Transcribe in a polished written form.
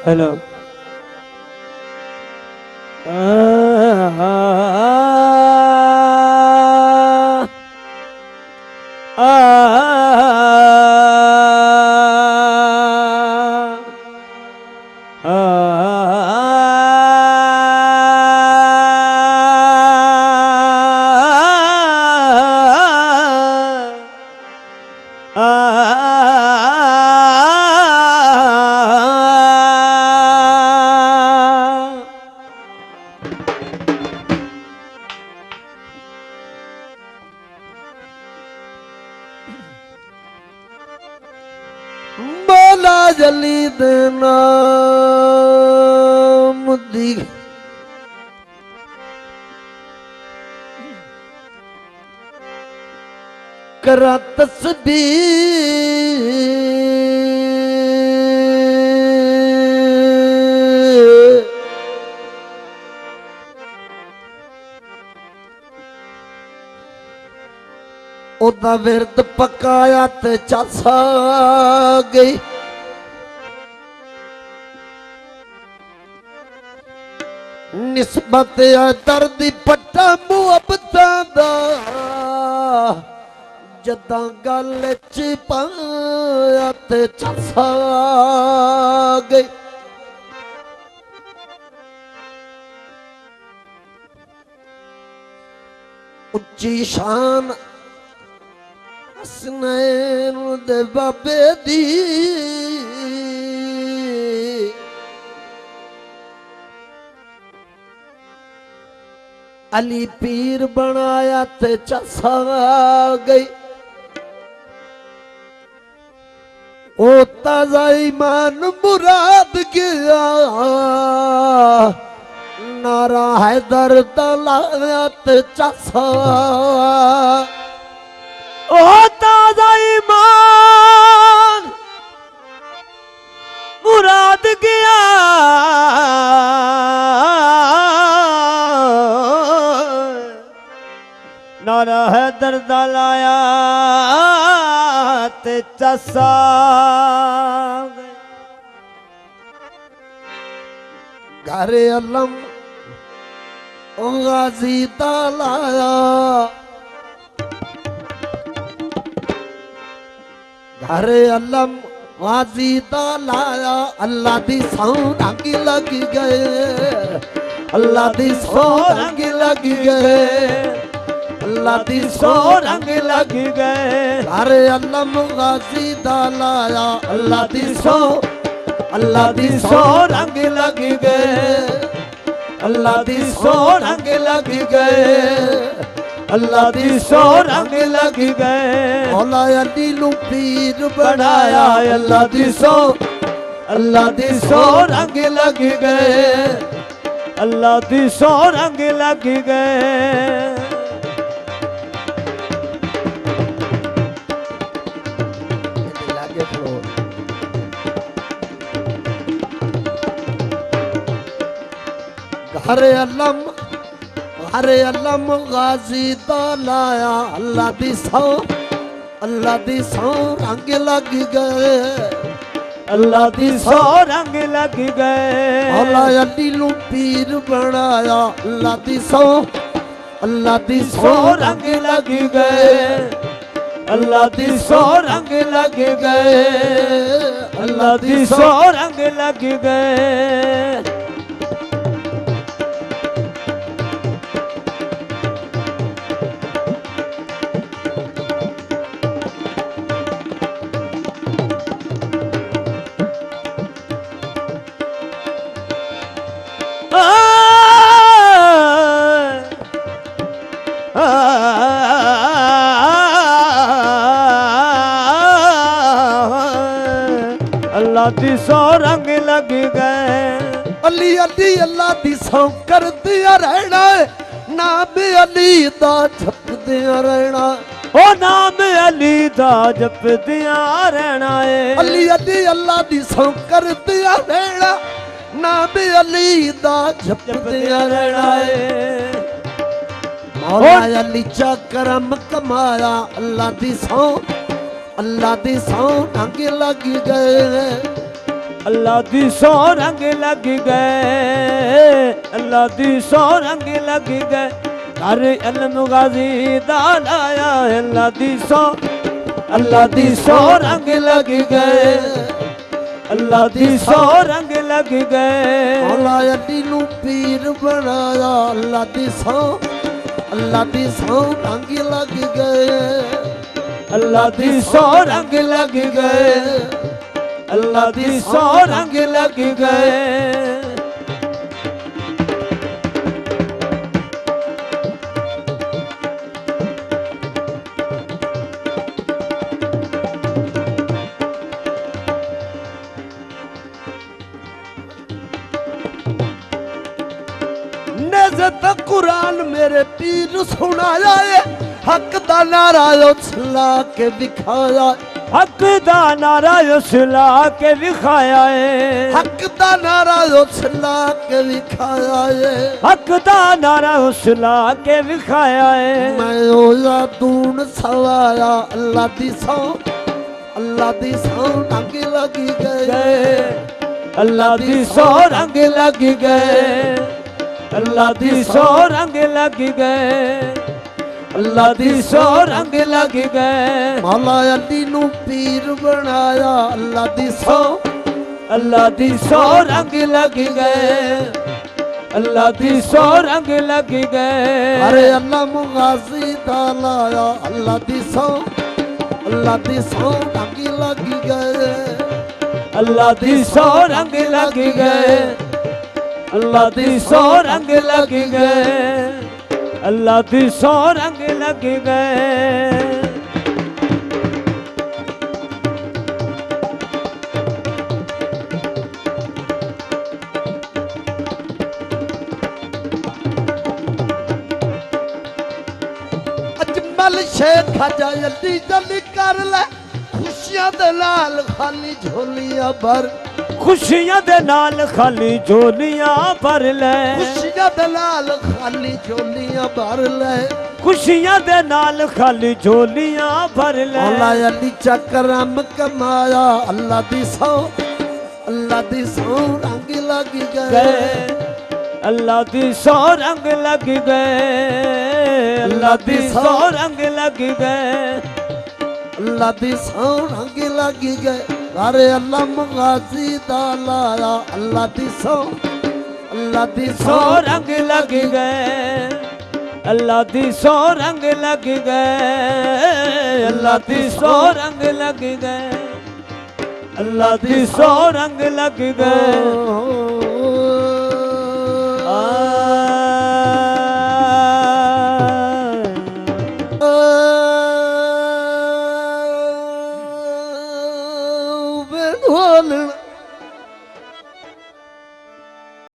Hello बोला जली देना मुद्दी करा तस्बीह ओदा विरद पकाया ते चासा गई निस्बत दर्दी पट्टा मुहब्बतां दा जदां गल च पाया ते चासा गई उच्ची शान हसनैन दे बाबे दी अली पीर बनाया ते चसा गई ओ ताजा ईमान मुराद गया नारा हैदर तलाया ते चसा ओ ताजा ईमान मुराद गया नारा है दर्द लाया ते चसा घर अलम गाजी लाया घर अलम गाजी लाया अल्लाह दी सौ रंग लग गए अल्लाह दी सौ रंग लग गए अल्लाह दी सौ रंग लग गए घर अलम गाजी लाया अल्लाह दी सौ रंग लग गए अल्लाह दी सौ रंग लग गए अल्लाह दी सौ रंग लग गए मौला अली नू पीर बनाया अल्लाह दी सौ रंग लग गए अल्लाह दी सौ रंग लग गए हरे अलम गाजी लाया अल्लाह दी सौ रंग लग गए अल्लाह दी सौ रंग लग गए मौला अली नू पीर बनाया अल्लाह दी सौ रंग लग गए अल्लाह दी सौ रंग लग गए अल्लाह दी सौ रंग लग गए अल्लाह दी सौ रंग लग गए अली अली अल्लाह दी सौ कर दिया रहना नाम अली दा जप दिया रहना ओ नाम अली दा जप दिया रहना है अली अली अल्लाह दी सौ कर दिया रहना नाम अली दा जप दिया रहना है मौला अली चा करम कमाया अल्लाह दी सौ रंग लग गए अल्लाह दी सौ रंग लग गए, अल्लाह दी सौ रंग लग गए, घर इल्म गाजी दा लाया, अल्लाह दी सौ, अल्लाह दी सौ रंग लग गए, अल्लाह दी सौ रंग लग गए। मौला अली नू पीर बनाया, अल्लाह दी सौ, अल्लाह दी सौ रंग लग गए, अल्लाह दी सौ रंग लग गए, अल्लाह दी सौ रंग लग गए। नज़त कुरान मेरे पीर सुनाया है, हक दा नारा उछला के दिखाया, हक दा नारा उछला के दिखाया है, हक दा नारा उछला के दिखाया है, हक दा नारा उछला के दिखाया है। मैं ओया दून सवाया, अल्लाह दी सौ, अल्लाह दी सौ रंग लग गए, अल्लाह दी सौ रंग लग गए, अल्लाह दी सौ रंग लग गए, अल्लाह दी सौ रंग लग गए। मौला अली नू पीर बनाया, अल्लाह दी सौ, अल्लाह दी सौ रंग लग गए, अल्लाह दी सौ रंग लग गए। अरे अल्लाह मुगाजी दा लाया, अल्लाह दी सौ, अल्लाह दी सौ रंग लग गए, अल्लाह दी सौ रंग लग गए, अल्लाह दी सौ रंग लग गए, अल्लाह दी सौ रंग लग गए। अजमल शेख खाजा जल्दी जल्दी कर ले, खुशियां दे नाल खाली झोलियां भर, खुशियां दे नाल खाली झोलियां भर ले, खुशियां दे नाल खाली झोलियां भर ले, खुशियां दे नाल खाली झोलियां भर ले। मौला अली चकरम कमाया, अल्लाह दी सौ, अल्लाह दी सौ रंग लग गए, अल्लाह दी सौ रंग लग गए, अल्लाह दी सौ रंग लग गए, अल्लाह दी सौ रंग लग गए। अरे अल्लाह मुगाजी दा लाया, अल्लाह दी सौ, अल्लाह दी सौ रंग लग गए, अल्लाह दी सौ रंग लग गए, अल्लाह दी सौ रंग लग गए, अल्लाह दी सौ रंग लग गए। बोलना